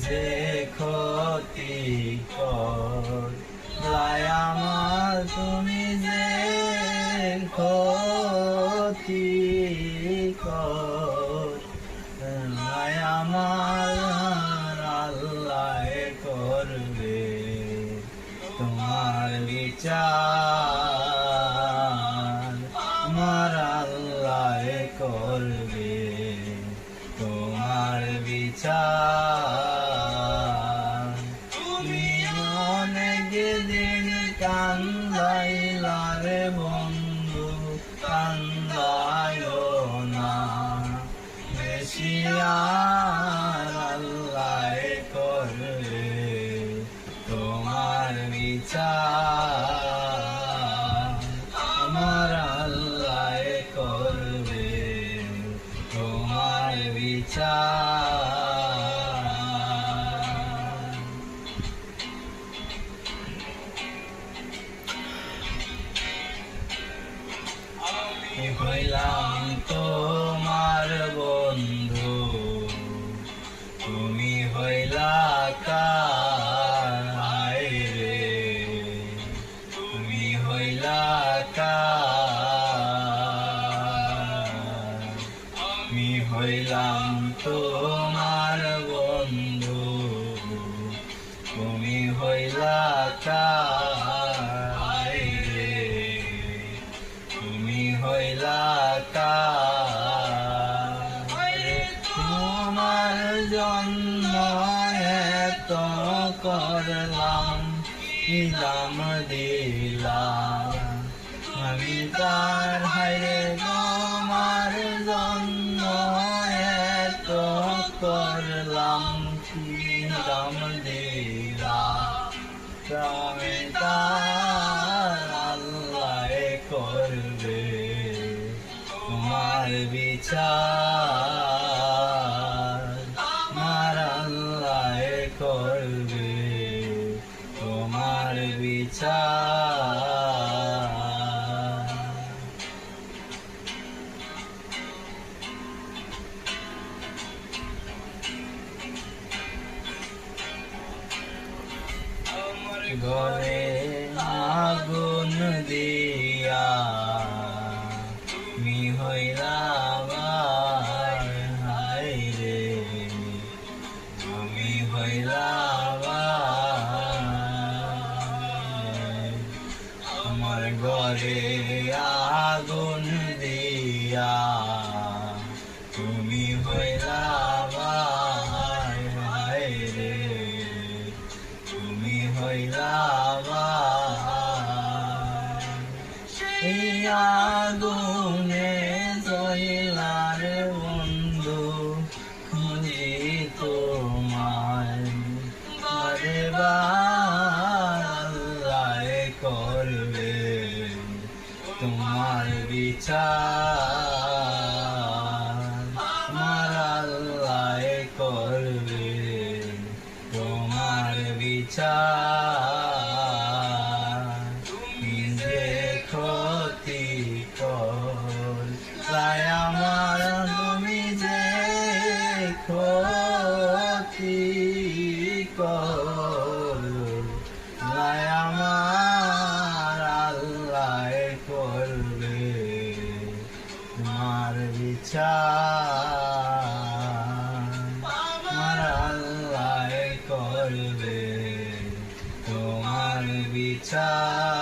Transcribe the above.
যে ক্ষতি করলাই আমার, তুমি যে ক্ষতি করলাই আমার, আল্লাহ করবে তোমার বিচার, আমার আল্লাহ করবে তোমার বিচার। তুমি অনেক দিন কান্দাইলা রে বন্ধু, কান্দাইও না বেশি, আর আল্লাহ করবে তোমার বিচার, আমার আল্লাহ করবে তোমার বিচার। হইলাম তোমার বন্ধু, তুমি হইলা কার রে, তুমি হইলা কার, আমি হইলাম তোমার বন্ধু, তুমি হইলা কার রে, তুমি হইলা কার। তোমার জন্ম এত করলাম, ইলাম দিলাম আমি তার, হায়রে তোমার জন্ম এত করলাম, ইলাম দিলাম আমি তার, আল্লাহ করবে তোমার বিচার, আমার আল্লাহ করবে তোমার বিচার। ঘরে আগুন দিয়া তুমি হইলা হায়রে, তুমি হইলা আমার ঘরে আগুন দিয়া, তুমি হইলা হায়রে, তুমি হইলা সেই আগুনে জইলার বন্ধু, খুঁজি তোমায় বারে বার, আল্লাহ করবে তোমার বিচার, আমার আল্লাহ করবে তোমার বিচার। তুমি যে ক্ষতি করলাই আমার, তুমি যে ক্ষতি করলাই আমার, আল্লাহ করবে তোমার বিচার, আমার আল্লাহ করবে তোমার বিচার।